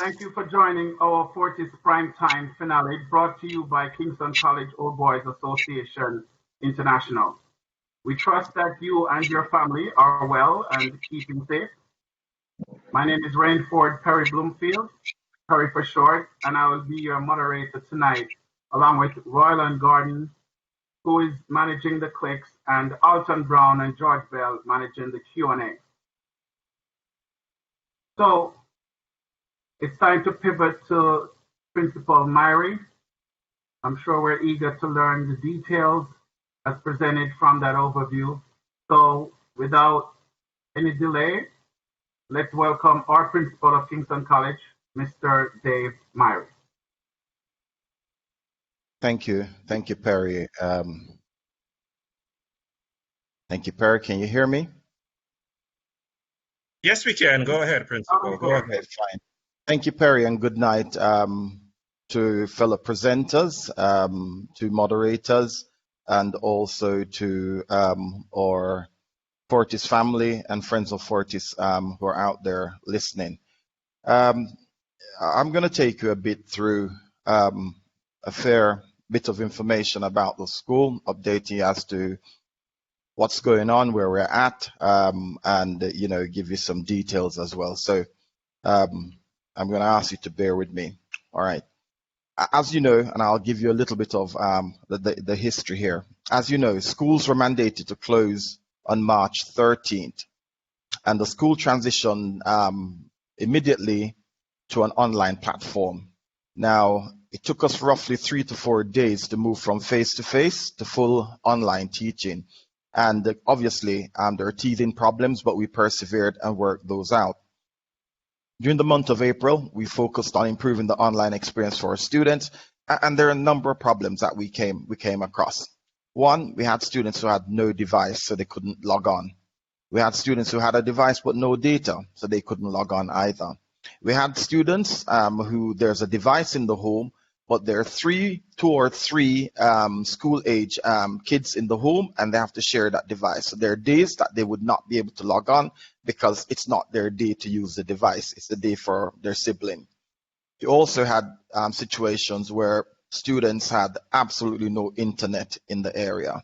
Thank you for joining our 40th Primetime finale brought to you by Kingston College Old Boys Association International. We trust that you and your family are well and keeping safe. My name is Rainford Perry Bloomfield, Perry for short, and I will be your moderator tonight, along with Royland Gordon, who is managing the clicks, and Alton Brown and George Bell managing the Q&A. So it's time to pivot to Principal Myrie. I'm sure we're eager to learn the details as presented from that overview. So without any delay, let's welcome our principal of Kingston College, Mr. Dave Myrie. Thank you, Perry. Thank you, Perry. Can you hear me? Yes, we can. Go ahead, Principal. Go ahead. Okay, fine. Thank you, Perry, and good night to fellow presenters, to moderators, and also to our Fortis family and friends of Fortis who are out there listening. I'm going to take you a bit through a fair bit of information about the school, update you as to what's going on, where we're at, and give you some details as well. So I'm going to ask you to bear with me. All right. As you know, and I'll give you a little bit of the history here. As you know, schools were mandated to close on March 13th, and the school transitioned immediately to an online platform. Now, it took us roughly 3 to 4 days to move from face-to-face to full online teaching. And obviously, there are teething problems, but we persevered and worked those out. During the month of April, we focused on improving the online experience for our students, and there are a number of problems that we came across. One, we had students who had no device, so they couldn't log on. We had students who had a device but no data, so they couldn't log on either. We had students who there's a device in the home, but there are two or three school-age kids in the home, and they have to share that device. So there are days that they would not be able to log on because it's not their day to use the device. It's the day for their sibling. We also had situations where students had absolutely no internet in the area,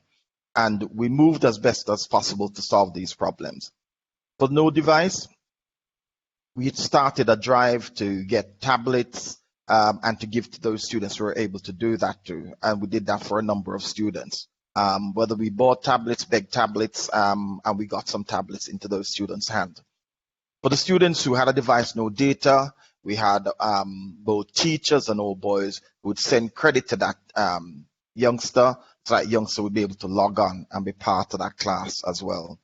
and we moved as best as possible to solve these problems. For no device, we started a drive to get tablets and to give to those students who were able to do that too. And we did that for a number of students. Whether we bought tablets, begged tablets, and we got some tablets into those students' hands. For the students who had a device, no data, we had both teachers and old boys who would send credit to that youngster, so that youngster would be able to log on and be part of that class as well.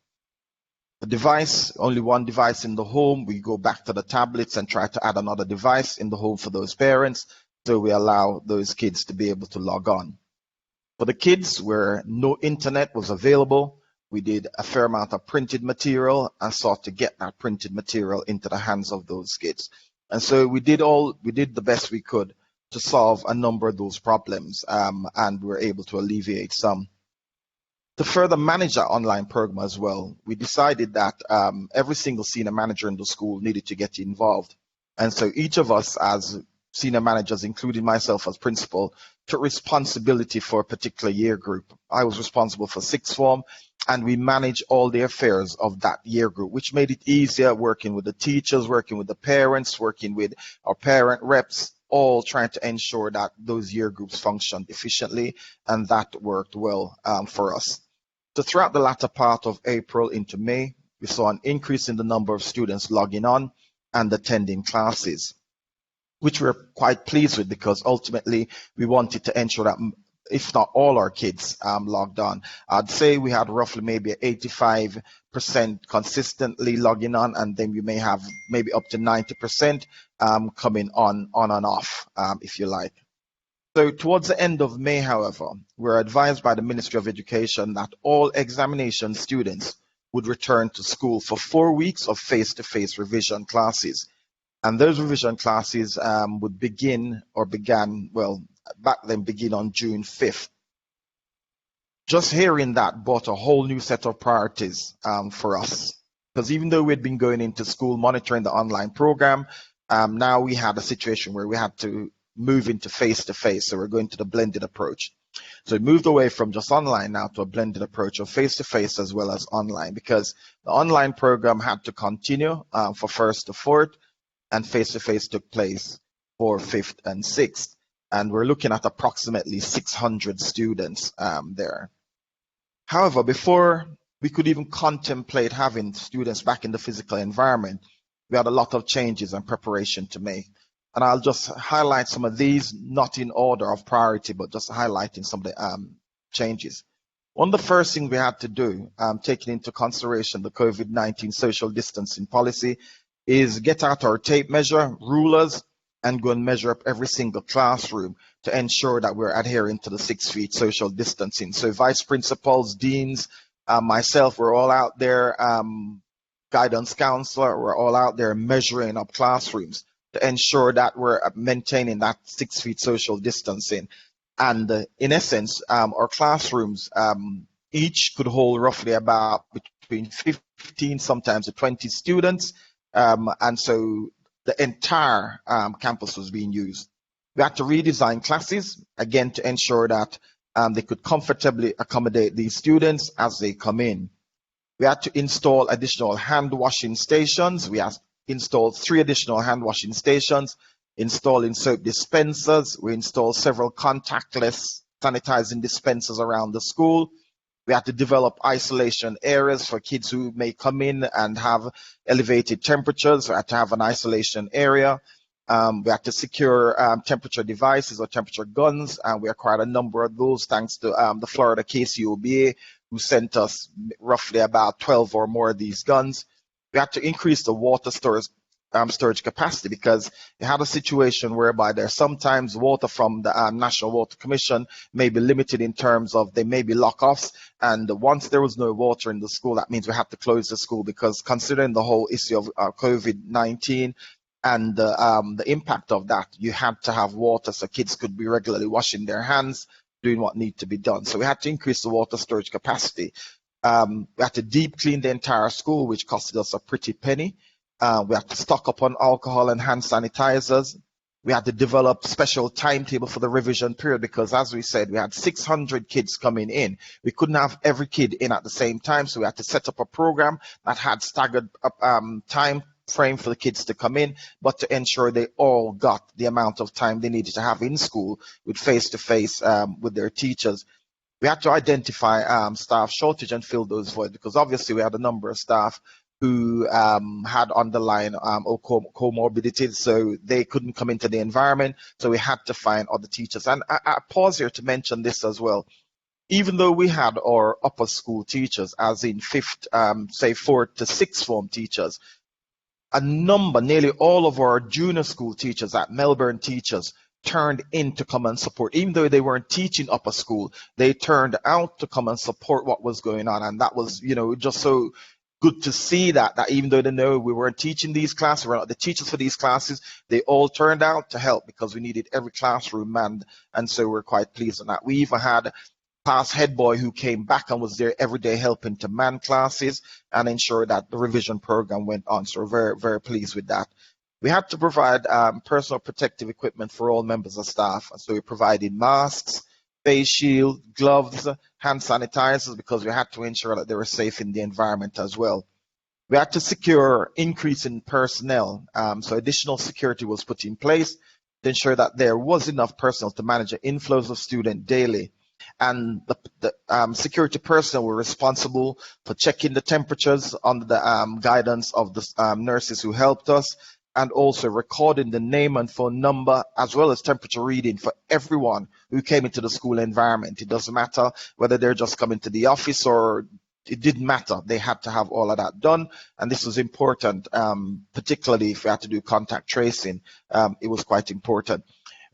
The device, only one device in the home, we go back to the tablets and try to add another device in the home for those parents, so we allow those kids to be able to log on. For the kids where no internet was available, we did a fair amount of printed material and sought to get that printed material into the hands of those kids. And so we did the best we could to solve a number of those problems, and we were able to alleviate some. To further manage our online program as well, we decided that every single senior manager in the school needed to get involved. And so each of us as senior managers, including myself as principal, took responsibility for a particular year group. I was responsible for sixth form, and we managed all the affairs of that year group, which made it easier working with the teachers, working with the parents, working with our parent reps, all trying to ensure that those year groups functioned efficiently, and that worked well for us. So throughout the latter part of April into May, we saw an increase in the number of students logging on and attending classes, which we're quite pleased with because ultimately we wanted to ensure that if not all our kids logged on. I'd say we had roughly maybe 85% consistently logging on, and then we may have maybe up to 90% coming on and off, if you like. So towards the end of May, however, we were advised by the Ministry of Education that all examination students would return to school for 4 weeks of face-to-face revision classes. And those revision classes would begin on June 5th. Just hearing that brought a whole new set of priorities for us. Because even though we'd been going into school monitoring the online program, Now we had a situation where we had to move into face-to-face, so we're going to the blended approach. So we moved away from just online now to a blended approach of face-to-face as well as online, because the online program had to continue for first to fourth, and face-to-face took place for fifth and sixth. And we're looking at approximately 600 students there. However, before we could even contemplate having students back in the physical environment, we had a lot of changes and preparation to make. And I'll just highlight some of these, not in order of priority, but just highlighting some of the changes. One of the first things we had to do, taking into consideration the COVID-19 social distancing policy, is get out our tape measure, rulers, and go and measure up every single classroom to ensure that we're adhering to the 6 feet social distancing. So vice principals, deans, myself, we're all out there, guidance counselor, we're all out there measuring up classrooms to ensure that we're maintaining that 6 feet social distancing. And in essence, our classrooms each could hold roughly about between 15, sometimes to 20 students. And so the entire campus was being used. We had to redesign classes, again, to ensure that they could comfortably accommodate these students as they come in. We had to install additional hand washing stations. We had installed 3 additional hand washing stations, installing soap dispensers. We installed several contactless sanitizing dispensers around the school. We had to develop isolation areas for kids who may come in and have elevated temperatures. We had to have an isolation area. We had to secure temperature devices or temperature guns, and we acquired a number of those thanks to the Florida KCOBA, who sent us roughly about 12 or more of these guns. We had to increase the water storage capacity, because you had a situation whereby there's sometimes water from the National Water Commission may be limited in terms of they may be lock-offs, and once there was no water in the school, that means we have to close the school, because considering the whole issue of COVID-19 and the impact of that, you had to have water so kids could be regularly washing their hands, doing what needed to be done. So we had to increase the water storage capacity. We had to deep clean the entire school, which costed us a pretty penny. We had to stock up on alcohol and hand sanitizers. We had to develop special timetable for the revision period, because as we said, we had 600 kids coming in. We couldn't have every kid in at the same time, so we had to set up a program that had staggered time frame for the kids to come in, but to ensure they all got the amount of time they needed to have in school with face-to-face with their teachers. We had to identify staff shortage and fill those voids, because obviously we had a number of staff who had underlying or comorbidities, so they couldn't come into the environment, so we had to find other teachers. And I pause here to mention this as well. Even though we had our upper school teachers, as in fifth, say 4th to 6th form teachers, nearly all of our junior school teachers at Melbourne teachers turned in to come and support. Even though they weren't teaching upper school, they turned out to come and support what was going on. And that was, just so good to see that even though they know we weren't teaching these classes, we're not the teachers for these classes, they all turned out to help, because we needed every classroom manned. And so we're quite pleased on that. We even had past head boy who came back and was there every day helping to man classes and ensure that the revision program went on. So we're very, very pleased with that. We had to provide personal protective equipment for all members of staff. So we provided masks, face shield, gloves, hand sanitizers, because we had to ensure that they were safe in the environment as well. We had to secure increase in personnel. So additional security was put in place to ensure that there was enough personnel to manage the inflows of students daily. And the security personnel were responsible for checking the temperatures under the guidance of the nurses who helped us, and also recording the name and phone number as well as temperature reading for everyone who came into the school environment. It doesn't matter whether they're just coming to the office or it didn't matter. They had to have all of that done, and this was important, particularly if we had to do contact tracing. It was quite important.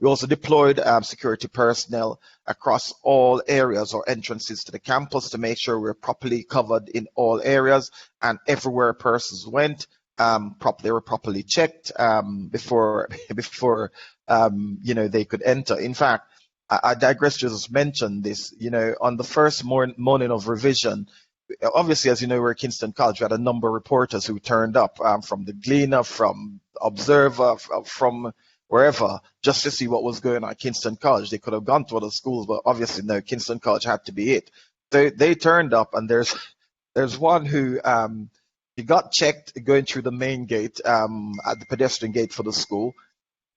We also deployed security personnel across all areas or entrances to the campus to make sure we're properly covered in all areas, and everywhere persons went, they were properly checked before they could enter. In fact, I digress to just mention this. On the first morning of revision, obviously, as you know, we're at Kingston College. We had a number of reporters who turned up from the Gleaner, from observer from wherever just to see what was going on at Kingston College. They could have gone to other schools, but obviously no, Kingston College had to be it. So they turned up, and there's one who he got checked going through the main gate at the pedestrian gate for the school.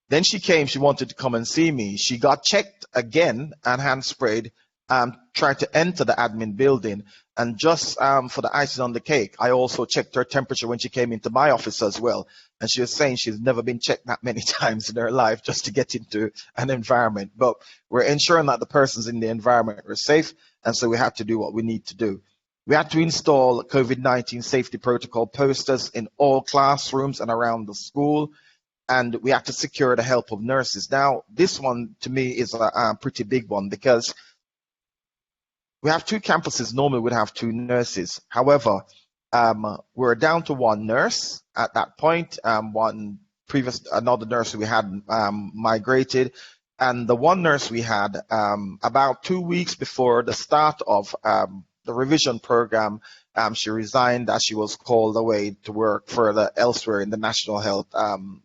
Then she came, she wanted to come and see me. She got checked again and hand sprayed, tried to enter the admin building. And just for the icing on the cake, I also checked her temperature when she came into my office as well. And she was saying she's never been checked that many times in her life just to get into an environment. But we're ensuring that the persons in the environment are safe. And so we have to do what we need to do. We had to install COVID-19 safety protocol posters in all classrooms and around the school. And we had to secure the help of nurses. Now, this one to me is a pretty big one because we have two campuses. Normally we'd have two nurses. However, we're down to one nurse at that point. Another nurse we had migrated. And the one nurse we had about 2 weeks before the start of the revision program, she resigned as she was called away to work further elsewhere in the National Health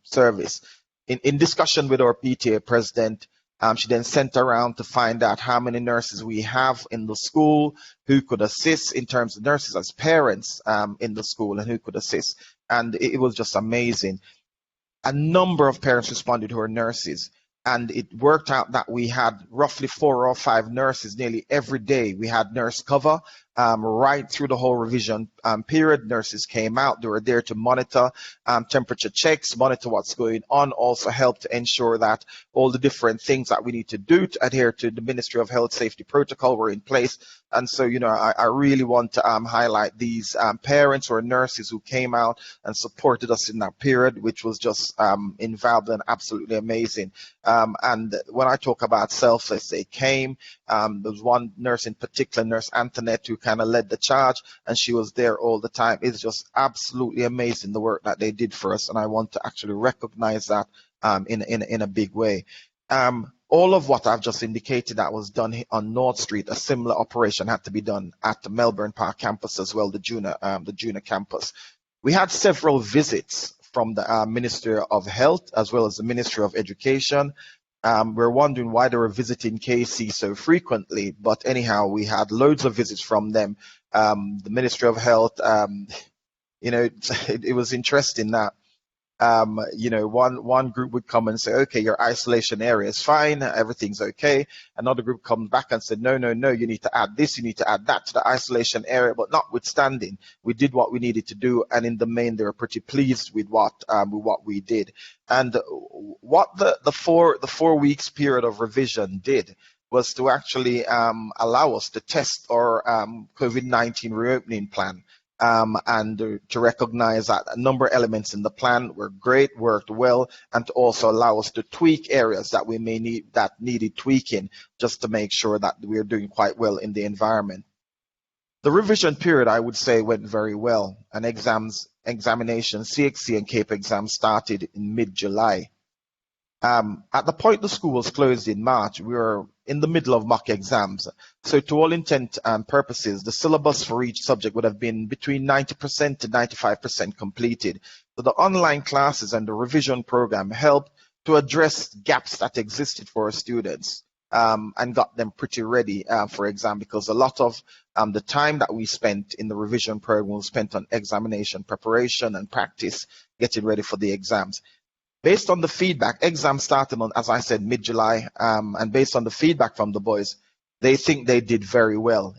Service. In discussion with our PTA president, she then sent around to find out how many nurses we have in the school, who could assist in terms of nurses as parents in the school, and who could assist. And it was just amazing. A number of parents responded to our nurses. And it worked out that we had roughly 4 or 5 nurses nearly every day. We had nurse cover right through the whole revision period. Nurses came out. They were there to monitor temperature checks, monitor what's going on, also help to ensure that all the different things that we need to do to adhere to the Ministry of Health Safety Protocol were in place. And so, I really want to highlight these parents or nurses who came out and supported us in that period, which was just invaluable and absolutely amazing. And when I talk about selfless, they came. There was one nurse in particular, Nurse Antoinette, who kind of led the charge, and she was there all the time. It's just absolutely amazing the work that they did for us, and I want to actually recognize that in a big way. All of what I've just indicated that was done on North Street, a similar operation had to be done at the Melbourne Park campus as well, the junior campus. We had several visits from the Ministry of Health as well as the Ministry of Education. We're wondering why they were visiting KC so frequently, but anyhow, we had loads of visits from them. The Ministry of Health, it was interesting that one group would come and say, okay, your isolation area is fine, everything's okay. Another group comes back and said, no, you need to add this, you need to add that to the isolation area. But notwithstanding, we did what we needed to do, and in the main, they were pretty pleased with what we did. And what the 4 weeks period of revision did was to actually allow us to test our COVID-19 reopening plan. And to recognize that a number of elements in the plan were great, worked well, and to also allow us to tweak areas that we may need that needed tweaking, just to make sure that we're doing quite well in the environment. The revision period, I would say, went very well, and examination, CXC and CAPE exams started in mid-July. At the point the school was closed in March, we were in the middle of mock exams. So to all intent and purposes, the syllabus for each subject would have been between 90% to 95% completed. So the online classes and the revision program helped to address gaps that existed for our students and got them pretty ready for exam, because a lot of the time that we spent in the revision program was spent on examination preparation and practice, getting ready for the exams. Based on the feedback, exams started on, as I said, mid-July, and based on the feedback from the boys, they think they did very well.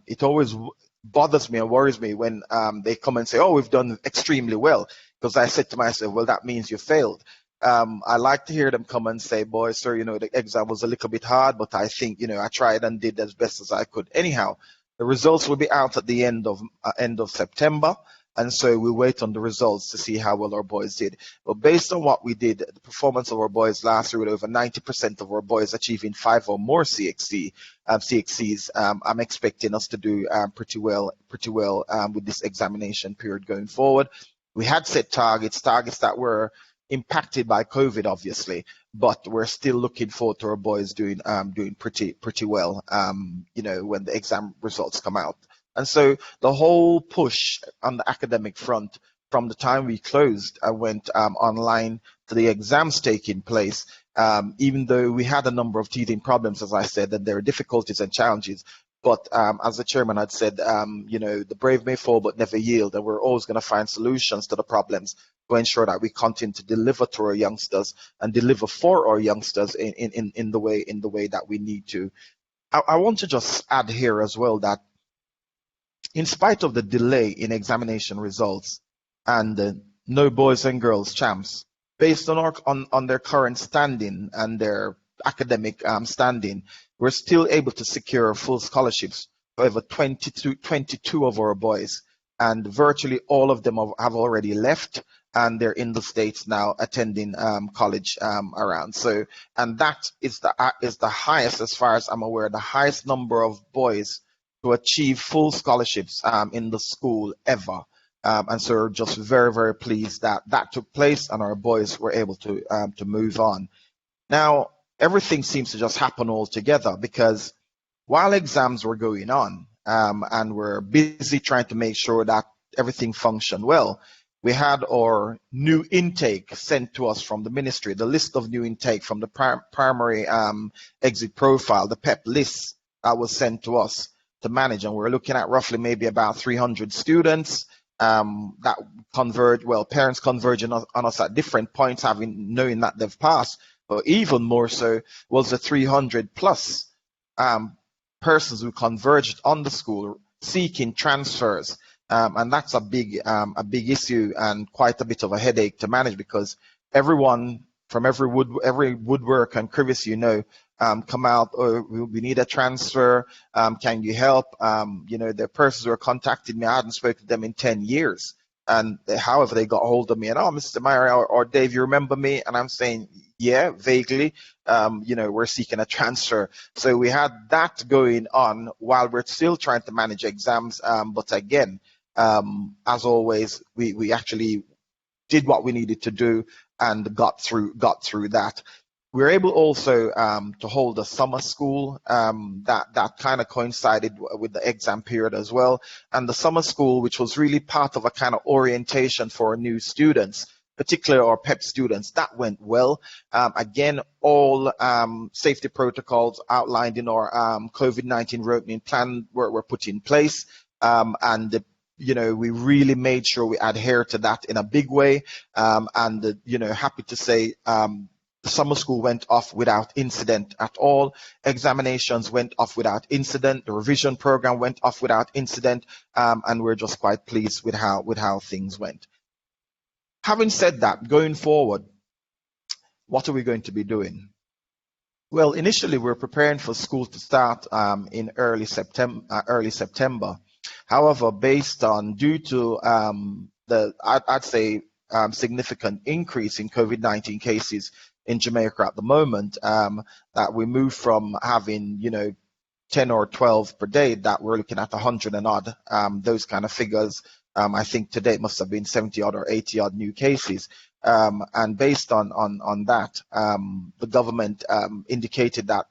It always bothers me and worries me when they come and say, oh, we've done extremely well, because I said to myself, well, that means you failed. I like to hear them come and say, boys, sir, the exam was a little bit hard, but I think, I tried and did as best as I could. Anyhow, the results will be out at the end of September. And so we wait on the results to see how well our boys did. But based on what we did, the performance of our boys last year, with over 90% of our boys achieving 5 or more CXCs, I'm expecting us to do pretty well with this examination period going forward. We had set targets that were impacted by COVID, obviously, but we're still looking forward to our boys doing pretty well, when the exam results come out. And so the whole push on the academic front from the time we closed and went online to the exams taking place, even though we had a number of teething problems, as I said, and there are difficulties and challenges. But as the chairman had said, the brave may fall but never yield, and we're always going to find solutions to the problems to ensure that we continue to deliver to our youngsters and deliver for our youngsters in the way that we need to. I want to just add here as well that in spite of the delay in examination results and no boys and girls champs, based on their current standing and their academic standing, we're still able to secure full scholarships for over 22 of our boys, and virtually all of them have already left, and they're in the States now attending college around. So, and that is the highest, as far as I'm aware, the highest number of boys to achieve full scholarships in the school ever. And so we're just very, very pleased that that took place and our boys were able to move on. Now, everything seems to just happen all together, because while exams were going on and we're busy trying to make sure that everything functioned well, we had our new intake sent to us from the ministry, the list of new intake from the primary exit profile, the PEP list that was sent to us to manage. And we're looking at roughly maybe about 300 students that converge, well, parents converging on us at different points, knowing that they've passed, but even more so was the 300 plus persons who converged on the school seeking transfers. And that's a big issue and quite a bit of a headache to manage, because everyone from every woodwork and crevice, come out, oh, we need a transfer, can you help? There are persons who are contacting me, I hadn't spoken to them in 10 years. And however, they got hold of me and, oh, Mr. Myrie or Dave, you remember me? And I'm saying, yeah, vaguely, we're seeking a transfer. So we had that going on while we're still trying to manage exams. But again, as always, we actually did what we needed to do and got through that. We were able also to hold a summer school that kind of coincided with the exam period as well. And the summer school, which was really part of a kind of orientation for our new students, particularly our PEP students, that went well. Again, all safety protocols outlined in our COVID-19 reopening plan were put in place. We really made sure we adhere to that in a big way. Happy to say, the summer school went off without incident at all. Examinations went off without incident. The revision program went off without incident. And we're just quite pleased with how things went. Having said that, going forward, what are we going to be doing? Well, initially we're preparing for school to start in early September. However, due to I'd say significant increase in COVID-19 cases in Jamaica at the moment, that we moved from having 10 or 12 per day, that we're looking at 100 and odd, those kind of figures. I think today it must have been 70 odd or 80 odd new cases. And based on that, the government indicated that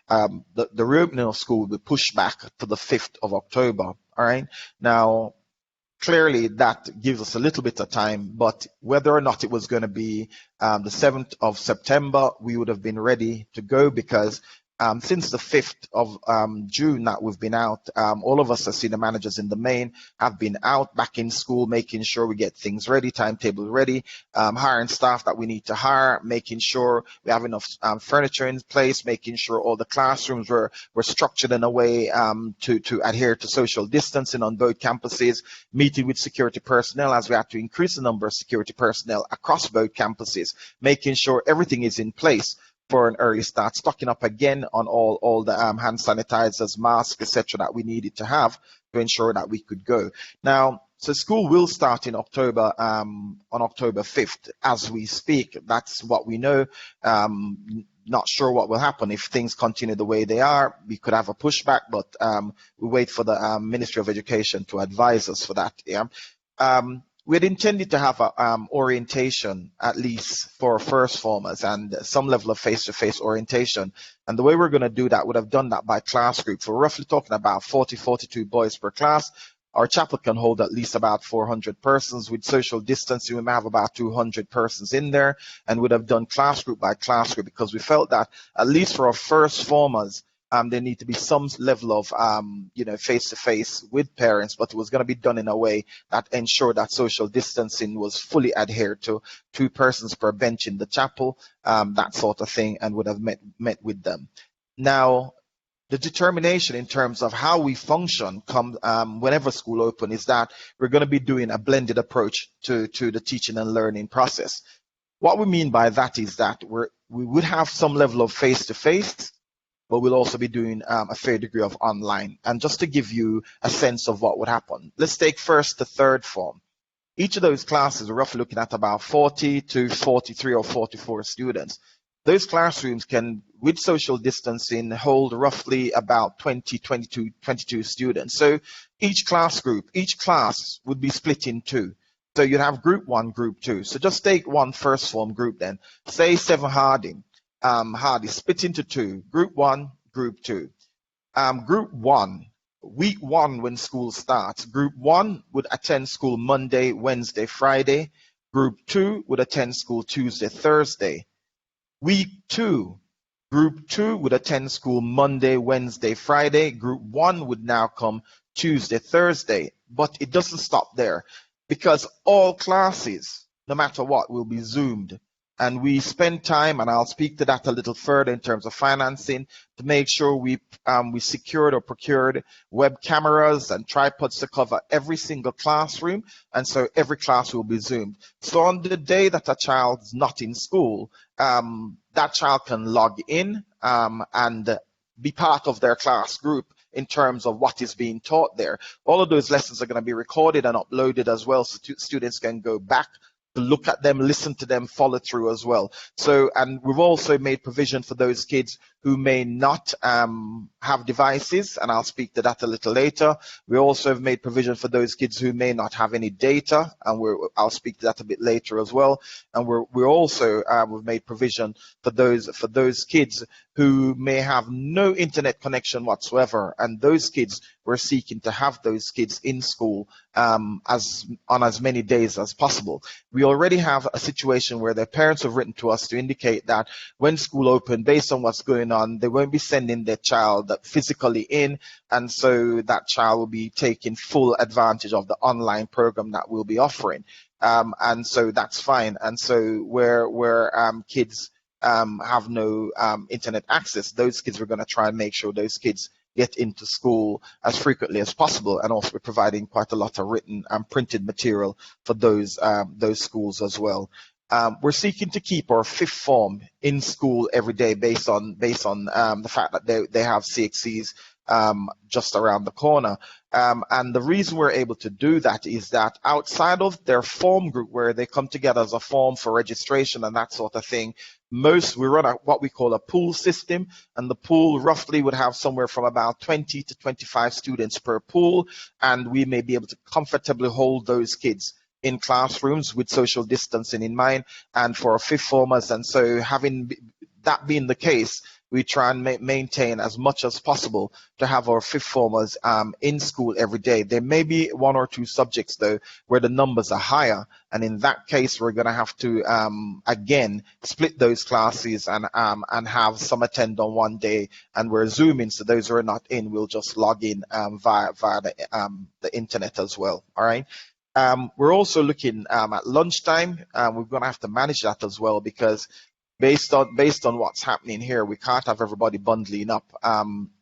the reopening of school will be pushed back to the 5th of October. All right. Now, clearly that gives us a little bit of time, but whether or not it was going to be the 7th of September, we would have been ready to go, because since the 5th of June that we've been out, all of us as senior managers in the main have been out back in school, making sure we get things ready, timetable ready, hiring staff that we need to hire, making sure we have enough furniture in place, making sure all the classrooms were structured in a way to adhere to social distancing on both campuses, meeting with security personnel as we had to increase the number of security personnel across both campuses, making sure everything is in place for an early start, stocking up again on all the hand sanitizers, masks, etc. that we needed to have to ensure that we could go. Now, so school will start in October, on October 5th as we speak. That's what we know. Not sure what will happen if things continue the way they are. We could have a pushback, but we wait for the Ministry of Education to advise us for that. Yeah. We had intended to have an orientation, at least for first formers, and some level of face-to-face orientation. And the way we're going to do that, would have done that by class group. So we're roughly talking about 40, 42 boys per class. our chapel can hold at least about 400 persons. With social distancing, we may have about 200 persons in there, and would have done class group by class group, because we felt that at least for our first formers, there need to be some level of, face-to-face with parents, but it was going to be done in a way that ensured that social distancing was fully adhered to, 2 persons per bench in the chapel, that sort of thing, and would have met with them. Now, the determination in terms of how we function whenever school open is that we're going to be doing a blended approach to the teaching and learning process. What we mean by that is that we would have some level of face-to-face, but we'll also be doing a fair degree of online. And just to give you a sense of what would happen, let's take first the 3rd form. Each of those classes, we're roughly looking at about 40 to 43 or 44 students. Those classrooms can, with social distancing, hold roughly about 22 students. So each class would be split in 2. So you'd have group 1, group 2. So just take one first form group then. Say 7 Hardy split into 2, group 1, group 2. Group 1, week 1 when school starts, group 1 would attend school Monday, Wednesday, Friday. Group 2 would attend school Tuesday, Thursday. Week 2, group 2 would attend school Monday, Wednesday, Friday. Group 1 would now come Tuesday, Thursday. But it doesn't stop there, because all classes, no matter what, will be Zoomed. And we spend time, and I'll speak to that a little further in terms of financing, to make sure we secured or procured web cameras and tripods to cover every single classroom, and so every class will be Zoomed. So on the day that a child's not in school, that child can log in and be part of their class group in terms of what is being taught there. All of those lessons are going to be recorded and uploaded as well, so students can go back to look at them, listen to them, follow through as well. So, and we've also made provision for those kids who may not have devices, and I'll speak to that a little later. We also have made provision for those kids who may not have any data, and I'll speak to that a bit later as well. And we're also we've made provision for those kids who may have no internet connection whatsoever, and those kids, we're seeking to have those kids in school on as many days as possible. We already have a situation where their parents have written to us to indicate that when school opened, based on what's going on, they won't be sending their child physically in, and so that child will be taking full advantage of the online program that we'll be offering. And so that's fine. And so where kids have no internet access, those kids, we're going to try and make sure those kids get into school as frequently as possible, and also we're providing quite a lot of written and printed material for those schools as well. We're seeking to keep our 5th form in school every day based on the fact that they have CXCs just around the corner. And the reason we're able to do that is that outside of their form group, where they come together as a form for registration and that sort of thing, we run what we call a pool system, and the pool roughly would have somewhere from about 20 to 25 students per pool, and we may be able to comfortably hold those kids in classrooms with social distancing in mind, and for our 5th formers. And so having that being the case, we try and maintain as much as possible to have our 5th formers in school every day. There may be 1 or 2 subjects, though, where the numbers are higher, and in that case, we're going to have to, again, split those classes and have some attend on one day, and we're Zooming, so those who are not in will just log in via the internet as well, all right? We're also looking at lunchtime. We're going to have to manage that as well, because based on what's happening here, we can't have everybody bundling up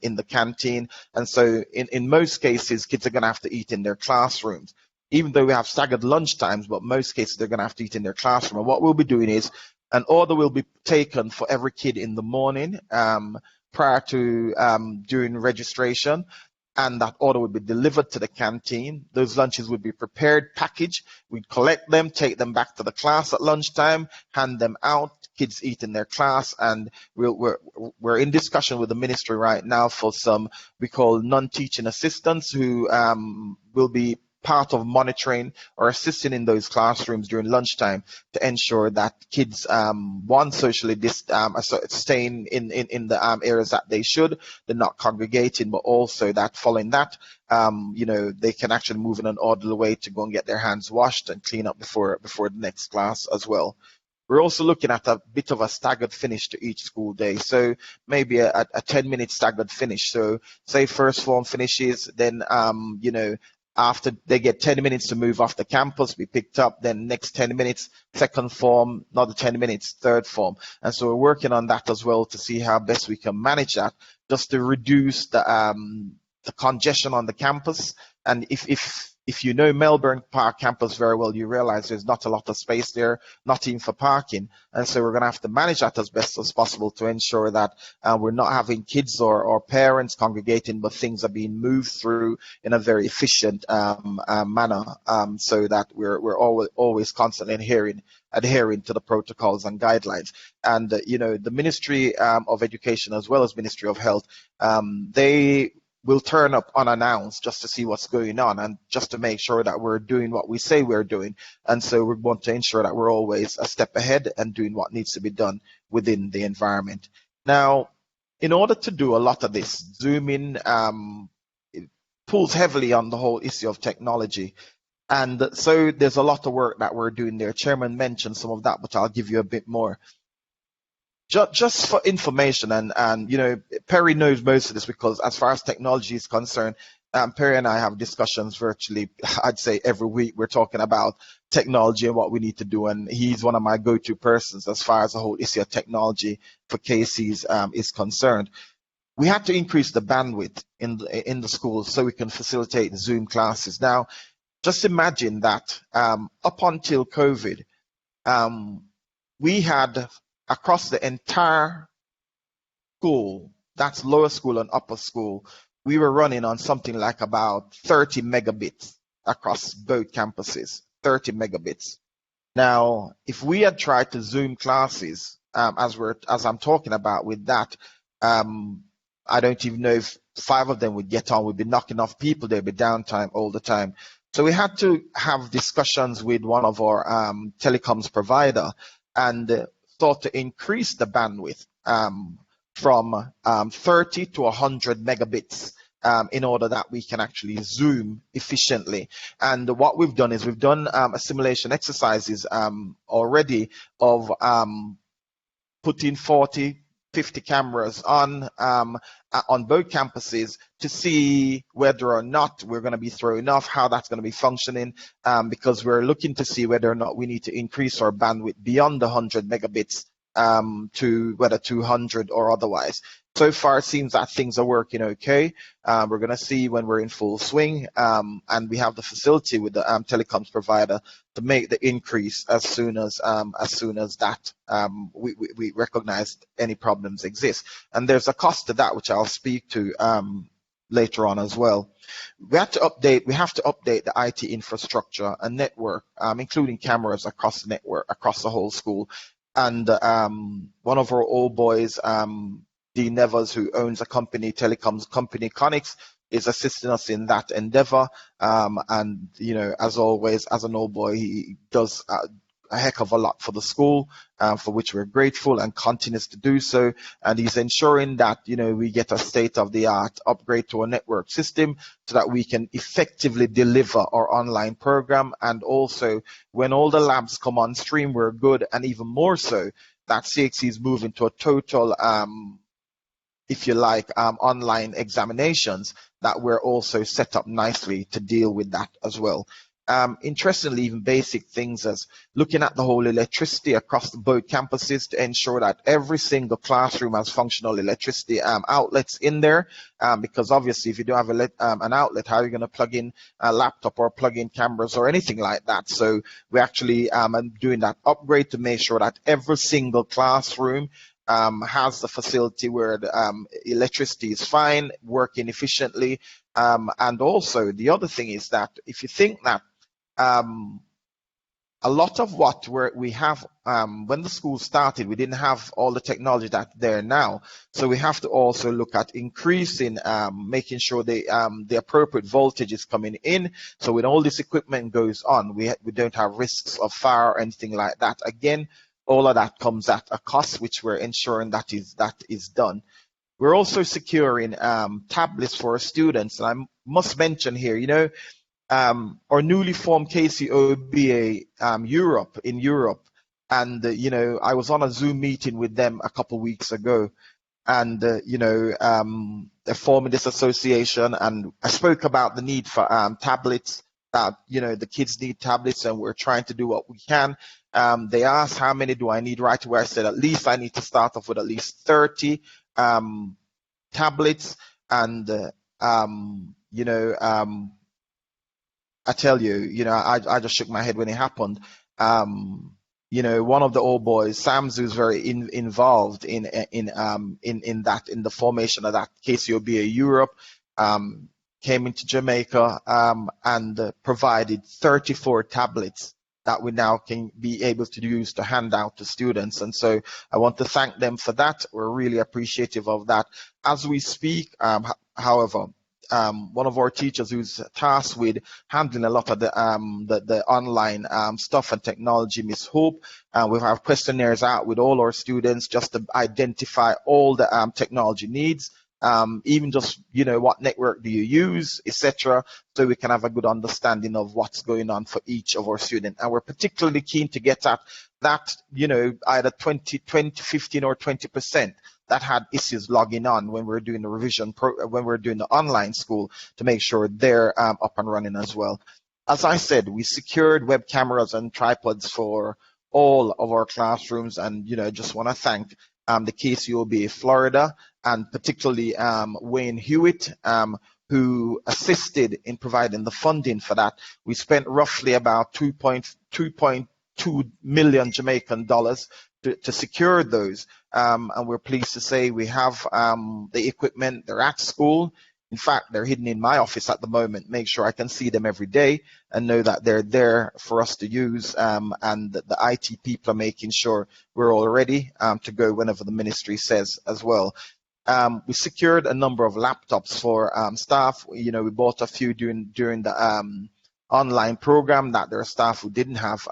in the canteen. And so in most cases, kids are going to have to eat in their classrooms, even though we have staggered lunch times, but most cases they're going to have to eat in their classroom. And what we'll be doing is an order will be taken for every kid in the morning prior to during registration, and that order would be delivered to the canteen. Those lunches would be prepared, packaged. We'd collect them, take them back to the class at lunchtime, hand them out. Kids eat in their class, and we're in discussion with the ministry right now for some we call non-teaching assistants who will be part of monitoring or assisting in those classrooms during lunchtime to ensure that kids, one, socially staying in the areas that they should, they're not congregating, but also that following that, they can actually move in an orderly way to go and get their hands washed and clean up before the next class as well. We're also looking at a bit of a staggered finish to each school day. So maybe a 10-minute staggered finish. So say first form finishes, then, after they get 10 minutes to move off the campus, be picked up, then next 10 minutes, second form, another 10 minutes, third form. And so we're working on that as well to see how best we can manage that, just to reduce the congestion on the campus. And if you know Melbourne Park campus very well, you realize there's not a lot of space there, not even for parking. And so we're going to have to manage that as best as possible to ensure that we're not having kids or parents congregating, but things are being moved through in a very efficient manner, so that we're always constantly adhering to the protocols and guidelines. And, the Ministry of Education as well as Ministry of Health, they will turn up unannounced just to see what's going on and just to make sure that we're doing what we say we're doing. And so we want to ensure that we're always a step ahead and doing what needs to be done within the environment. Now, in order to do a lot of this, Zooming pulls heavily on the whole issue of technology. And so there's a lot of work that we're doing there. Chairman mentioned some of that, but I'll give you a bit more. Just for information, and Perry knows most of this because as far as technology is concerned, Perry and I have discussions virtually, I'd say every week. We're talking about technology and what we need to do, and he's one of my go-to persons as far as the whole issue of technology for KC's is concerned. We had to increase the bandwidth in the schools so we can facilitate Zoom classes. Now, just imagine that up until COVID, we had across the entire school, that's lower school and upper school, we were running on something like about 30 megabits across both campuses, 30 megabits. Now, if we had tried to Zoom classes, as I'm talking about with that, I don't even know if 5 of them would get on. We'd be knocking off people. There'd be downtime all the time. So we had to have discussions with one of our telecoms provider and thought to increase the bandwidth from 30 to 100 megabits in order that we can actually Zoom efficiently. And what we've done is we've done a simulation exercises already of putting 40, 50 cameras on both campuses to see whether or not we're going to be throwing off, how that's going to be functioning, because we're looking to see whether or not we need to increase our bandwidth beyond the 100 megabits to whether 200 or otherwise. So far, it seems that things are working okay. We're going to see when we're in full swing, and we have the facility with the telecoms provider to make the increase as soon as that we recognize any problems exist. And there's a cost to that, which I'll speak to later on as well. We have to update the IT infrastructure and network, including cameras across the network, across the whole school. And one of our old boys, Dean Nevers, who owns a telecoms company, Connix, is assisting us in that endeavor. And, as always, as an old boy, he does a heck of a lot for the school, for which we're grateful, and continues to do so. And he's ensuring that, we get a state-of-the-art upgrade to our network system so that we can effectively deliver our online program. And also, when all the labs come on stream, we're good. And even more so, that CXC is moving to a total if you like, online examinations, that we're also set up nicely to deal with that as well. Interestingly, even basic things as looking at the whole electricity across both campuses to ensure that every single classroom has functional electricity outlets in there, because obviously if you don't have an outlet, how are you going to plug in a laptop or plug in cameras or anything like that? So we actually are doing that upgrade to make sure that every single classroom has the facility where the electricity is fine, working efficiently. And also the other thing is that if you think that a lot of what we have, when the school started, we didn't have all the technology that's there now. So we have to also look at increasing, making sure the appropriate voltage is coming in. So when all this equipment goes on, we don't have risks of fire or anything like that. Again, all of that comes at a cost, which we're ensuring that is done. We're also securing tablets for our students. And I must mention here, our newly formed KCOBA in Europe, and I was on a Zoom meeting with them a couple of weeks ago, and they're forming this association, and I spoke about the need for tablets. That the kids need tablets, and we're trying to do what we can. They asked how many do I need right away. I said at least I need to start off with at least 30 tablets, and I tell you, I just shook my head when it happened. One of the old boys, Sam's, who's very involved in the formation of that KCOBA Europe, came into Jamaica and provided 34 tablets that we now can be able to use to hand out to students. And so I want to thank them for that. We're really appreciative of that. As we speak, however, one of our teachers who's tasked with handling a lot of the online stuff and technology, Miss Hope, we have questionnaires out with all our students just to identify all the technology needs, even just what network do you use, etc., so we can have a good understanding of what's going on for each of our students. And we're particularly keen to get at that, either 20, 15 or 20% that had issues logging on when we're doing the revision when we're doing the online school, to make sure they're up and running as well. As I said, we secured web cameras and tripods for all of our classrooms, and just want to thank the KCOBA Florida, and particularly Wayne Hewitt, who assisted in providing the funding for that. We spent roughly about 2.2 million Jamaican dollars to secure those, and we're pleased to say we have the equipment. They're at school. In fact, they're hidden in my office at the moment. Make sure I can see them every day and know that they're there for us to use, and the IT people are making sure we're all ready to go whenever the ministry says as well. We secured a number of laptops for staff. We bought a few during the online program, that there are staff who didn't have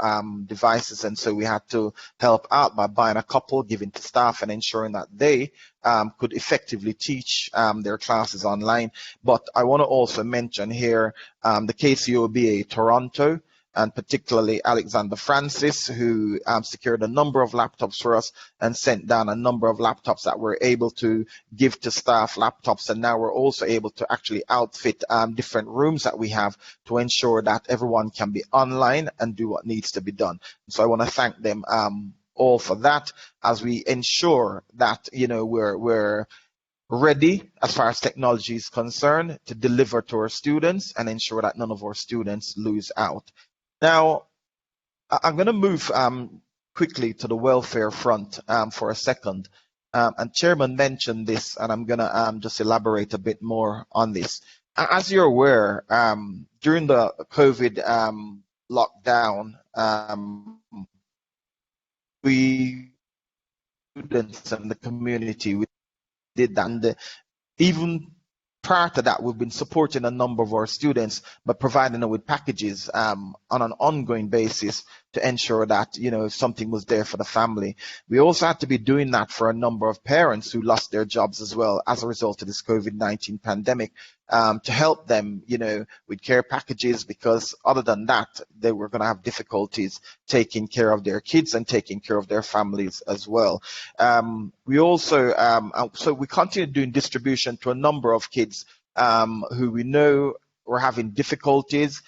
devices, and so we had to help out by buying a couple, giving to staff, and ensuring that they could effectively teach their classes online. But I want to also mention here the KCOBA Toronto, and particularly Alexander Francis, who secured a number of laptops for us and sent down a number of laptops that we're able to give to staff laptops. And now we're also able to actually outfit different rooms that we have to ensure that everyone can be online and do what needs to be done. So I want to thank them all for that, as we ensure that we're ready as far as technology is concerned to deliver to our students and ensure that none of our students lose out. Now, I'm going to move quickly to the welfare front for a second. And Chairman mentioned this, and I'm going to just elaborate a bit more on this. As you're aware, during the COVID lockdown, we students and the community, we did that. And even prior to that, we've been supporting a number of our students, but providing them with packages on an ongoing basis to ensure that, if something was there for the family. We also had to be doing that for a number of parents who lost their jobs as well as a result of this COVID-19 pandemic, to help them, with care packages, because other than that, they were going to have difficulties taking care of their kids and taking care of their families as well. We also, so we continue doing distribution to a number of kids who we know were having difficulties.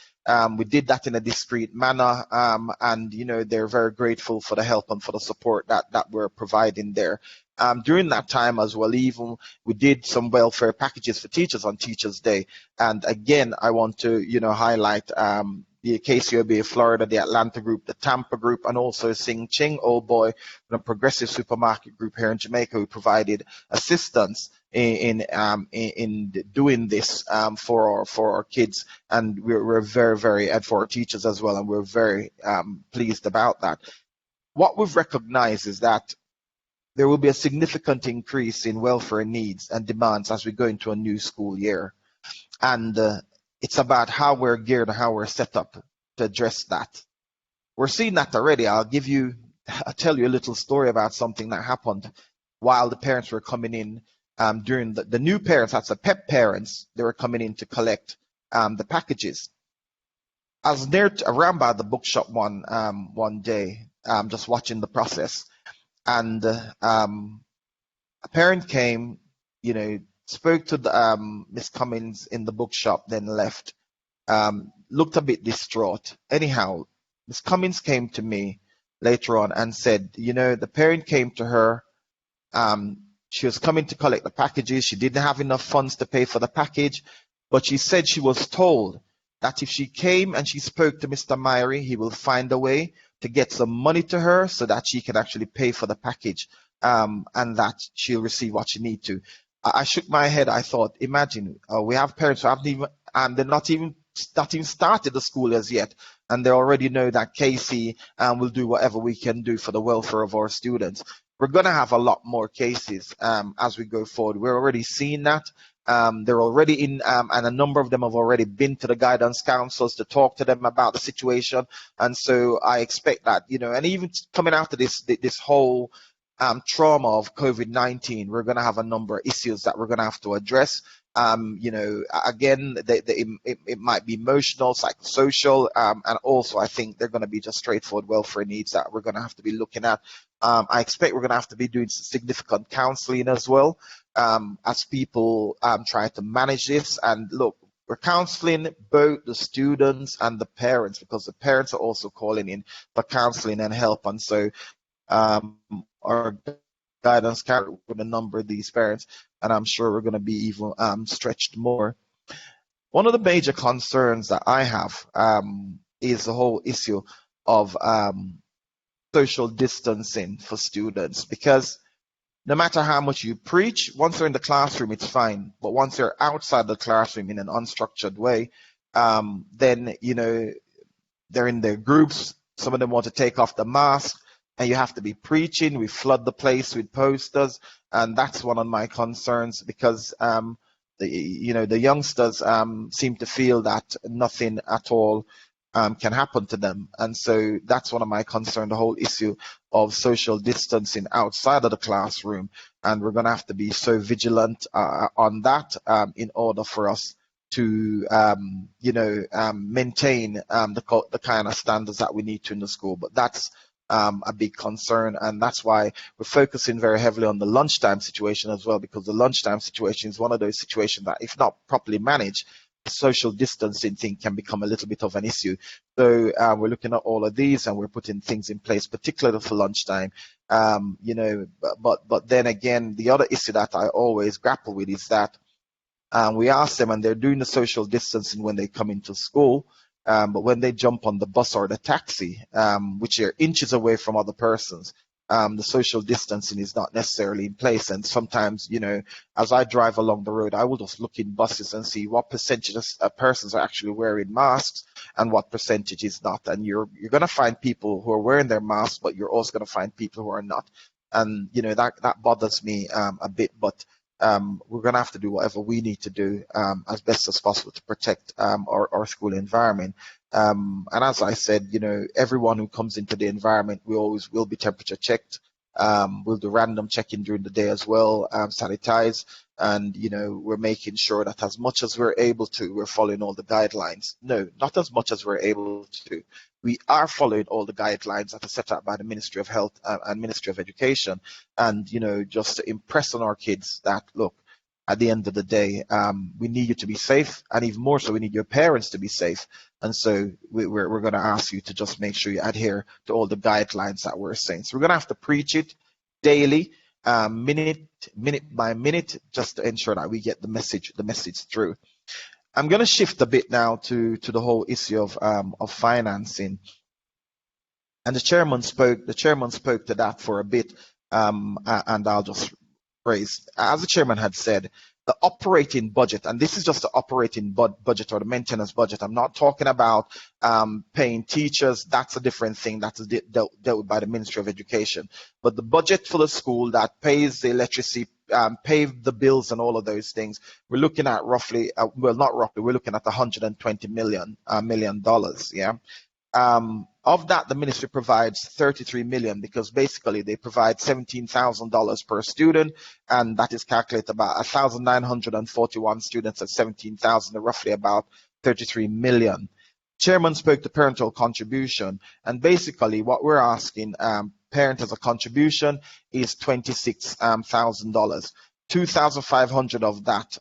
We did that in a discreet manner, and they're very grateful for the help and for the support that we're providing there. During that time as well, even we did some welfare packages for teachers on Teachers Day. And again, I want to highlight the KCOBA Florida, the Atlanta group, the Tampa group, and also Sing Ching Old Boy, the Progressive Supermarket group here in Jamaica, who provided assistance in doing this for our kids, and we're very, and for our teachers as well, and we're very pleased about that. What we've recognized is that there will be a significant increase in welfare needs and demands as we go into a new school year, and it's about how we're geared and how we're set up to address that. We're seeing that already. I'll tell you a little story about something that happened while the parents were coming in during the new parents, that's the PEP parents, they were coming in to collect the packages. I was there around by the bookshop one day, just watching the process, and a parent came, spoke to the Miss Cummins in the bookshop, then left. Looked a bit distraught. Anyhow, Miss Cummins came to me later on and said, the parent came to her. She was coming to collect the packages. She didn't have enough funds to pay for the package, but she said she was told that if she came and she spoke to Mr. Myrie, he will find a way to get some money to her so that she can actually pay for the package, and that she'll receive what she needs to. I shook my head. I thought, imagine, we have parents who haven't even, they're not even started the school as yet, and they already know that KC will do whatever we can do for the welfare of our students. We're going to have a lot more cases as we go forward. We're already seeing that. They're already in, and a number of them have already been to the guidance councils to talk to them about the situation. And so I expect that, and even coming after this whole trauma of COVID-19, we're going to have a number of issues that we're going to have to address. Again, it might be emotional, psychosocial, and also I think they're going to be just straightforward welfare needs that we're going to have to be looking at. I expect we're going to have to be doing significant counseling as well, as people try to manage this. And look, we're counseling both the students and the parents, because the parents are also calling in for counseling and help. And so our guidance carry with a number of these parents, and I'm sure we're going to be even stretched more. One of the major concerns that I have is the whole issue of social distancing for students, because no matter how much you preach, once they're in the classroom, it's fine. But once they're outside the classroom in an unstructured way, then, they're in their groups. Some of them want to take off the mask, and you have to be preaching. We flood the place with posters, and that's one of my concerns, because the youngsters seem to feel that nothing at all can happen to them, and so that's one of my concerns, the whole issue of social distancing outside of the classroom, and we're going to have to be so vigilant on that in order for us to maintain the kind of standards that we need to in the school. But that's a big concern, and that's why we're focusing very heavily on the lunchtime situation as well, because the lunchtime situation is one of those situations that, if not properly managed, the social distancing thing can become a little bit of an issue. So we're looking at all of these, and we're putting things in place, particularly for lunchtime. But then again, the other issue that I always grapple with is that we ask them, and they're doing the social distancing when they come into school, but when they jump on the bus or the taxi, which are inches away from other persons, the social distancing is not necessarily in place. And sometimes, as I drive along the road, I will just look in buses and see what percentage of persons are actually wearing masks and what percentage is not. And you're going to find people who are wearing their masks, but you're also going to find people who are not. And, that bothers me a bit, but we're going to have to do whatever we need to do as best as possible to protect our school environment. And as I said, everyone who comes into the environment, we always will be temperature checked. We'll do random checking during the day as well, sanitize, and we're making sure that as much as we're able to, we're following all the guidelines. No, not as much as we're able to. We are following all the guidelines that are set out by the Ministry of Health and Ministry of Education, and just to impress on our kids that, look, at the end of the day, we need you to be safe, and even more so, we need your parents to be safe. And so we're going to ask you to just make sure you adhere to all the guidelines that we're saying. So we're going to have to preach it daily, minute by minute, just to ensure that we get the message through. I'm going to shift a bit now to the whole issue of financing, and the chairman spoke to that for a bit, and I'll just raised, as the chairman had said, the operating budget, and this is just the operating budget or the maintenance budget. I'm not talking about paying teachers. That's a different thing. That's dealt with by the Ministry of Education. But the budget for the school that pays the electricity, pay the bills and all of those things, we're looking at roughly, well, not roughly, we're looking at $120 million. Yeah. Of that, the ministry provides 33 million because basically they provide $17,000 per student, and that is calculated about 1,941 students at 17,000, roughly about 33 million. Chairman spoke to parental contribution, and basically what we're asking parent as a contribution is $26,000. 2,500 of that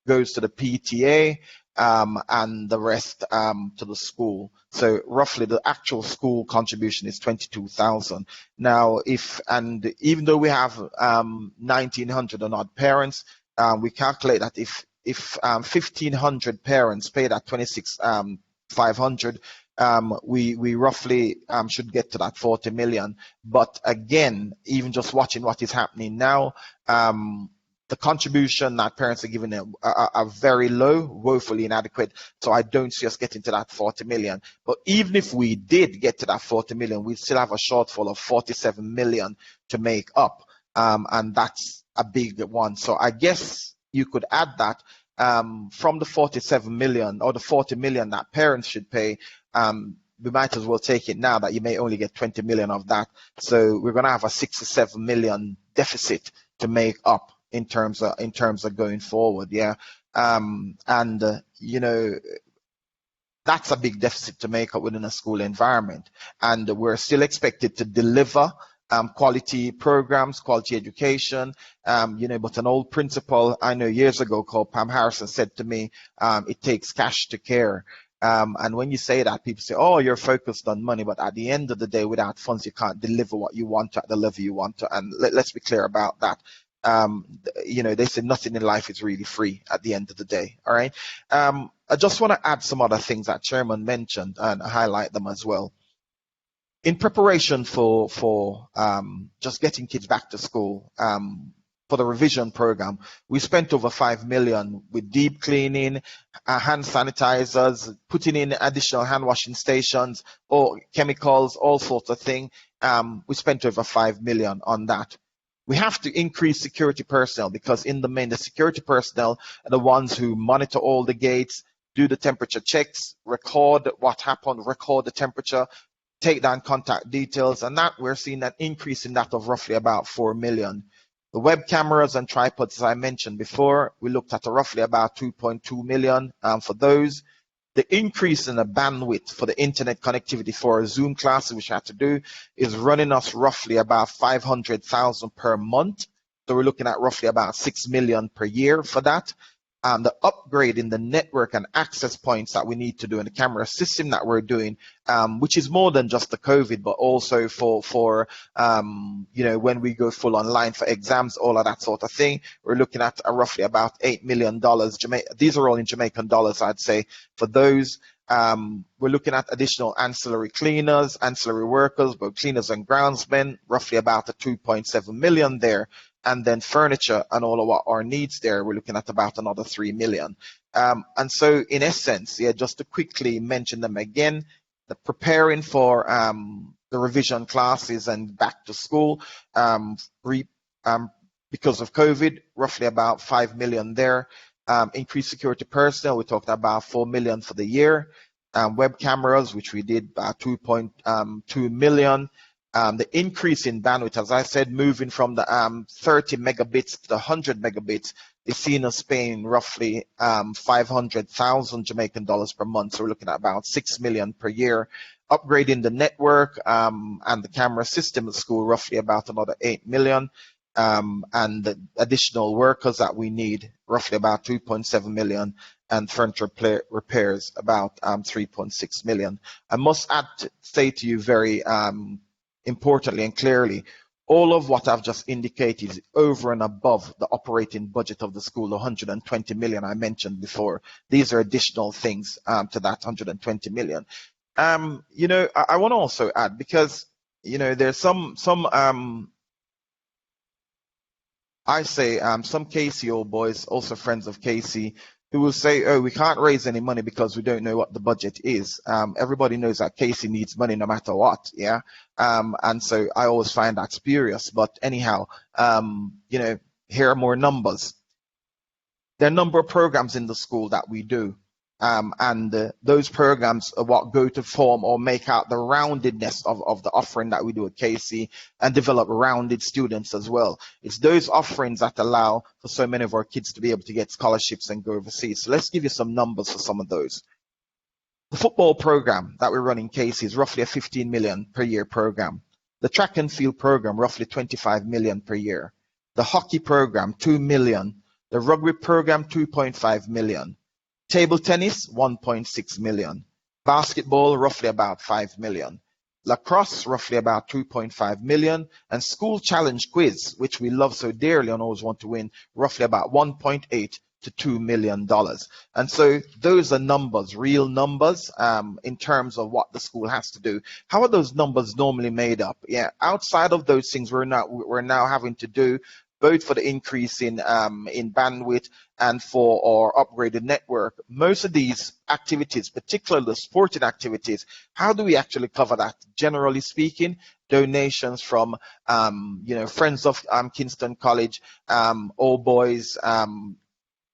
goes to the PTA, and the rest to the school. So roughly the actual school contribution is 22,000. Now, even though we have 1,900 and odd parents, we calculate that if 1,500 parents pay that 26,500, we roughly should get to that 40 million. But again, even just watching what is happening now, the contribution that parents are giving are very low, woefully inadequate. So I don't see us getting to that 40 million. But even if we did get to that 40 million, we still have a shortfall of 47 million to make up. And that's a big one. So I guess you could add that from the 47 million or the 40 million that parents should pay. We might as well take it now that you may only get 20 million of that. So we're going to have a 67 million deficit to make up in terms of going forward. Yeah. You know, that's a big deficit to make up within a school environment. And we're still expected to deliver quality programs, quality education. You know, but an old principal I know years ago called Pam Harrison said to me, it takes cash to care. And when you say that, people say, oh, you're focused on money, but at the end of the day, without funds, you can't deliver what you want to at the level you want to. And let's be clear about that. You know, they say nothing in life is really free at the end of the day. All right. I just want to add some other things that Chairman mentioned and highlight them as well. In preparation for just getting kids back to school, for the revision program, we spent over 5 million with deep cleaning, hand sanitizers, putting in additional hand washing stations, or chemicals, all sorts of things. We spent over 5 million on that. We have to increase security personnel because in the main, the security personnel are the ones who monitor all the gates, do the temperature checks, record what happened, record the temperature, take down contact details, and that we're seeing an increase in that of roughly about 4 million. The web cameras and tripods, as I mentioned before, we looked at roughly about 2.2 million for those. The increase in the bandwidth for the internet connectivity for Zoom classes, which I had to do, is running us roughly about 500,000 per month. So we're looking at roughly about 6 million per year for that. The upgrade in the network and access points that we need to do in the camera system that we're doing, which is more than just the COVID, but also for you know, when we go full online for exams, all of that sort of thing. We're looking at roughly about $8 million. These are all in Jamaican dollars, I'd say. For those, we're looking at additional ancillary cleaners, ancillary workers, both cleaners and groundsmen, roughly about a 2.7 million there. And then furniture and all of what our needs there, we're looking at about another 3 million. And so in essence, yeah, just to quickly mention them again, the preparing for the revision classes and back to school, because of COVID, roughly about 5 million there. Increased security personnel, we talked about 4 million for the year. Web cameras, which we did 2.2 million. The increase in bandwidth, as I said, moving from the 30 megabits to the 100 megabits, is seen as paying roughly 500,000 Jamaican dollars per month. So we're looking at about 6 million per year. Upgrading the network and the camera system at school, roughly about another 8 million. And the additional workers that we need, roughly about 2.7 million. And furniture repairs, about 3.6 million. I must say to you very importantly and clearly, all of what I've just indicated is over and above the operating budget of the school, 120 million I mentioned before. These are additional things to that 120 million. You know, I want to also add, because, you know, there's some I say some KCO boys, also friends of KC, who will say, oh, we can't raise any money because we don't know what the budget is. Everybody knows that KC needs money no matter what, yeah? And so I always find that spurious. But anyhow, here are more numbers. There are a number of programs in the school that we do. And those programs are what go to form or make out the roundedness of the offering that we do at KC and develop rounded students as well. It's those offerings that allow for so many of our kids to be able to get scholarships and go overseas. So let's give you some numbers for some of those. The football program that we run in KC is roughly a 15 million per year program. The track and field program, roughly 25 million per year. The hockey program, 2 million. The rugby program, 2.5 million. Table tennis, 1.6 million. Basketball, roughly about 5 million. Lacrosse, roughly about 2.5 million. And school challenge quiz, which we love so dearly and always want to win, roughly about 1.8 to $2 million. And so those are numbers, real numbers, in terms of what the school has to do. How are those numbers normally made up? Yeah, outside of those things we're now having to do, both for the increase in bandwidth and for our upgraded network. Most of these activities, particularly the sporting activities, how do we actually cover that? Generally speaking, donations from friends of Kingston College, All Boys,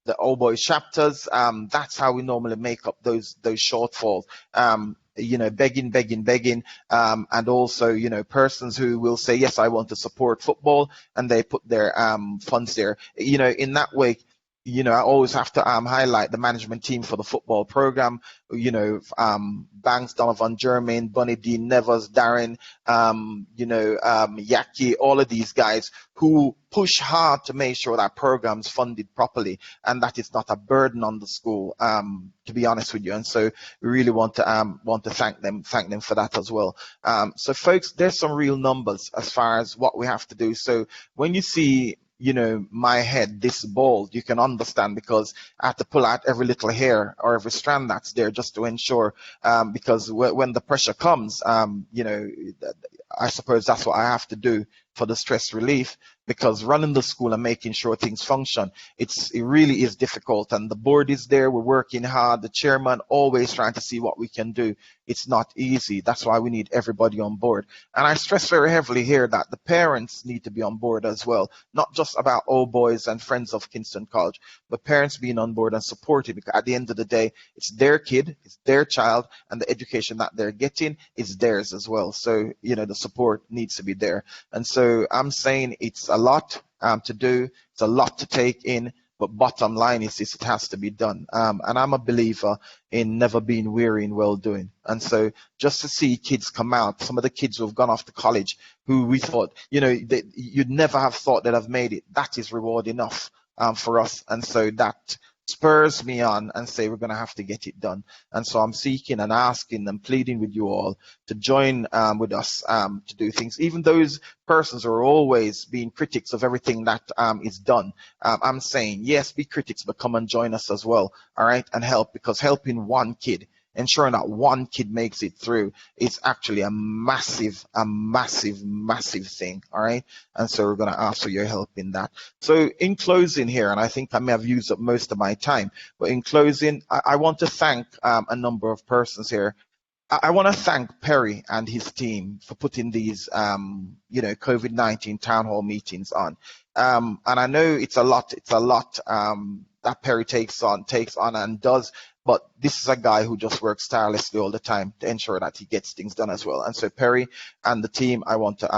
the All Boys chapters. That's how we normally make up those shortfalls. Begging, and also, persons who will say, yes, I want to support football, and they put their funds there. In that way, I always have to highlight the management team for the football program. Banks, Donovan, Jermaine, Bunny, Dean, Nevers, Darren, Yaki, all of these guys who push hard to make sure that program's funded properly and that it's not a burden on the school, to be honest with you. And so we really want to thank them for that as well. So folks, there's some real numbers as far as what we have to do. So when you see my head this bald, you can understand, because I have to pull out every little hair or every strand that's there just to ensure, because when the pressure comes, I suppose that's what I have to do for the stress relief, because running the school and making sure things function, it really is difficult. And the board is there, we're working hard, the chairman always trying to see what we can do. It's not easy. That's why we need everybody on board. And I stress very heavily here that the parents need to be on board as well, not just about All Boys and friends of Kingston College, but parents being on board and supporting, because at the end of the day, it's their kid, it's their child, and the education that they're getting is theirs as well. So, the support needs to be there. And so I'm saying it's a lot to do, it's a lot to take in, but bottom line is it has to be done. And I'm a believer in never being weary in well doing. And so just to see kids come out, some of the kids who have gone off to college, who we thought, you'd never have thought that have made it, that is reward enough for us. And so that spurs me on and say we're going to have to get it done. And so I'm seeking and asking and pleading with you all to join with us to do things. Even those persons who are always being critics of everything that is done, I'm saying, yes, be critics, but come and join us as well, all right, and help, because helping one kid, ensuring that one kid makes it through is actually a massive thing, all right? And so we're going to ask for your help in that. So in closing here, and I think I may have used up most of my time, but in closing, I want to thank a number of persons here. I want to thank Perry and his team for putting these, COVID-19 town hall meetings on. And I know it's a lot that Perry takes on and does, but this is a guy who just works tirelessly all the time to ensure that he gets things done as well. And so Perry and the team, I want to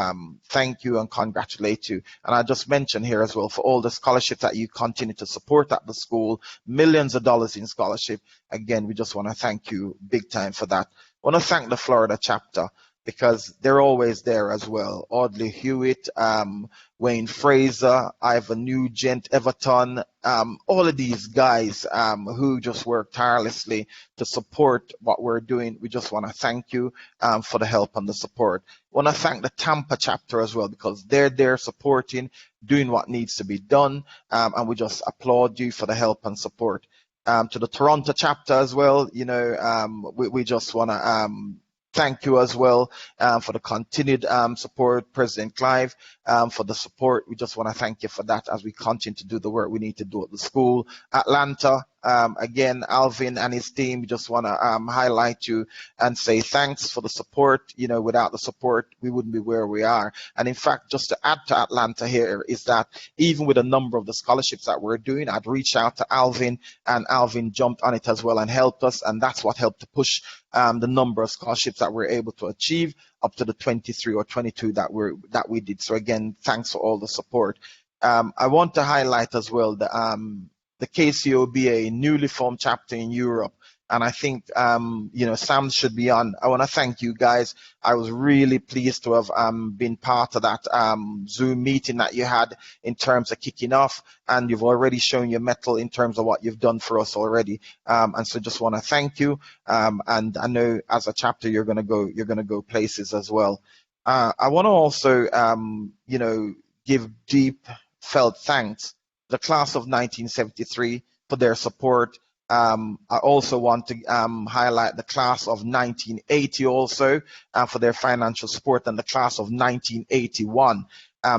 thank you and congratulate you. And I just mentioned here as well, for all the scholarships that you continue to support at the school, millions of dollars in scholarship. Again, we just want to thank you big time for that. I want to thank the Florida chapter, because they're always there as well. Audley Hewitt, Wayne Fraser, Ivan Nugent, Everton, all of these guys who just work tirelessly to support what we're doing. We just want to thank you for the help and the support. I want to thank the Tampa chapter as well, because they're there supporting, doing what needs to be done, and we just applaud you for the help and support. To the Toronto chapter as well, we just want to thank you as well for the continued support, President Clive, for the support. We just want to thank you for that as we continue to do the work we need to do at the school. Atlanta, again, Alvin and his team, we just want to highlight you and say thanks for the support. You know, without the support, we wouldn't be where we are. And in fact, just to add to Atlanta here is that even with a number of the scholarships that we're doing, I'd reached out to Alvin, and Alvin jumped on it as well and helped us. And that's what helped to push the number of scholarships that we're able to achieve up to the 23 or 22 that we did. So again, thanks for all the support. I want to highlight as well the KCOBA newly formed chapter in Europe. And I think, you know, Sam should be on. I want to thank you guys. I was really pleased to have been part of that Zoom meeting that you had in terms of kicking off. And you've already shown your mettle in terms of what you've done for us already. And so just want to thank you. And I know as a chapter, you're going to go places as well. I want to also, you know, give deep felt thanks to the class of 1973 for their support. I also want to highlight the class of 1980 also for their financial support, and the class of 1981.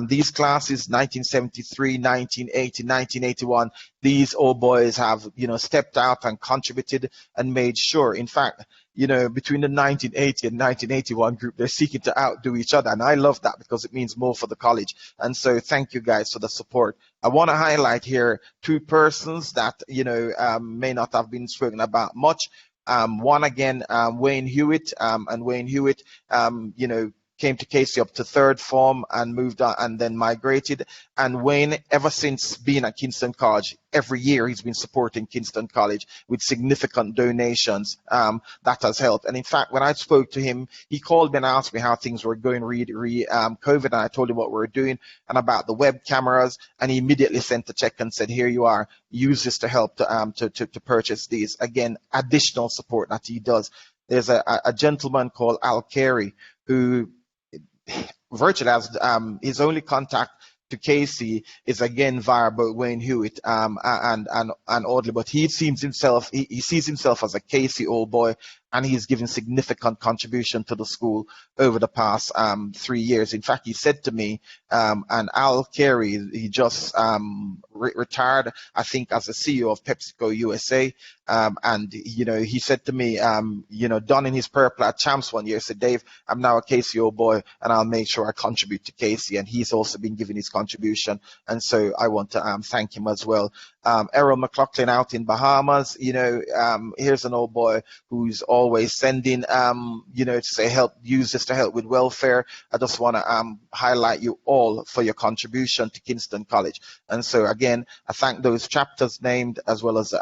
These classes, 1973, 1980, 1981, these old boys have, you know, stepped out and contributed and made sure. In fact, you know, between the 1980 and 1981 group, they're seeking to outdo each other. And I love that because it means more for the college. And so thank you guys for the support. I want to highlight here two persons that, you know, may not have been spoken about much. One again, Wayne Hewitt, and Wayne Hewitt, you know, came to KC up to third form and moved on and then migrated. And Wayne, ever since being at Kingston College, every year he's been supporting Kingston College with significant donations. That has helped. And in fact, when I spoke to him, he called me and asked me how things were going COVID, and I told him what we were doing and about the web cameras, and he immediately sent a check and said, here you are, use this to help to purchase these. Again, additional support that he does. There's a gentleman called Al Carey who virtually has his only contact to Casey is again via both Wayne Hewitt and Audley, but he sees himself as a Casey old boy, and he's given significant contribution to the school over the past 3 years. In fact, he said to me, and Al Carey, he just retired, I think, as the CEO of PepsiCo USA, and you know, he said to me, you know, donning his purple at Champs one year, said, Dave, I'm now a Casey old boy, and I'll make sure I contribute to Casey, and he's also been giving his contribution, and so I want to thank him as well. Errol McLaughlin out in Bahamas, you know, here's an old boy who's always sending, you know, to say use this to help with welfare. I just want to highlight you all for your contribution to Kingston College. And so again, I thank those chapters named as well as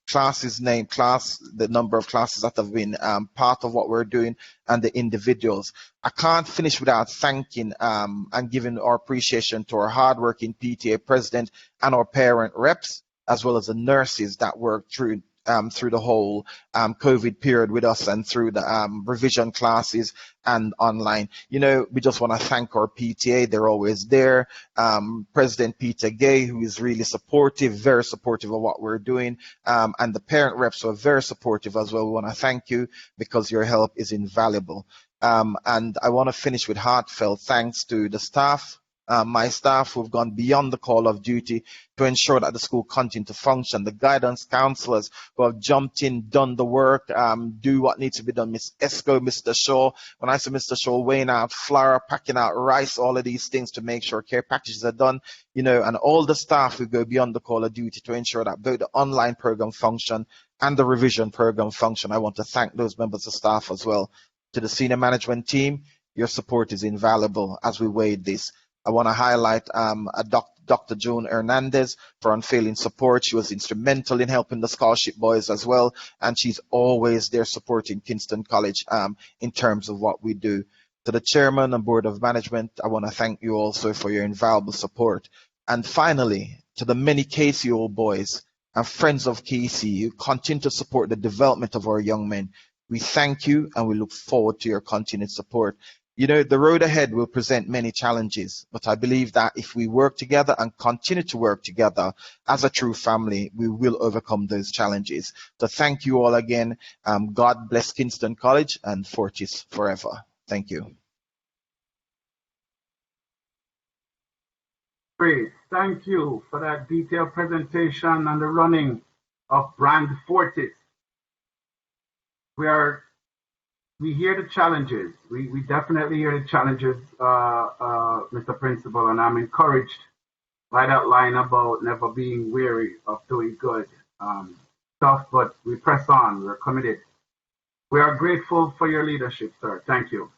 classes named, the number of classes that have been part of what we're doing, and the individuals. I can't finish without thanking and giving our appreciation to our hardworking PTA president and our parent reps, as well as the nurses that worked through the whole COVID period with us and through the revision classes and online. You know, we just want to thank our PTA. They're always there. President Peter Gay, who is really supportive, very supportive of what we're doing. And the parent reps are very supportive as well. We want to thank you because your help is invaluable. And I want to finish with heartfelt thanks to the staff, my staff who've gone beyond the call of duty to ensure that the school continues to function, the guidance counselors who have jumped in, done the work, do what needs to be done, Miss Esco, Mr. Shaw. When I say Mr. Shaw, weighing out flour, packing out rice, all of these things to make sure care packages are done, you know, and all the staff who go beyond the call of duty to ensure that both the online program function and the revision program function. I want to thank those members of staff as well. To the senior management team, your support is invaluable as we weigh this. I want to highlight Dr. Joan Hernandez for unfailing support. She was instrumental in helping the scholarship boys as well, and she's always there supporting Kingston College in terms of what we do. To the chairman and board of management, I want to thank you also for your invaluable support. And finally, to the many KCO boys and friends of KC who continue to support the development of our young men, we thank you and we look forward to your continued support. You know, the road ahead will present many challenges, but I believe that if we work together and continue to work together as a true family, we will overcome those challenges. So thank you all again. God bless Kingston College and Fortis forever. Thank you. Great. Thank you for that detailed presentation on the running of Brand Fortis. We hear the challenges. We definitely hear the challenges, Mr. Principal, and I'm encouraged by that line about never being weary of doing good. Tough, but we press on. We're committed. We are grateful for your leadership, sir. Thank you.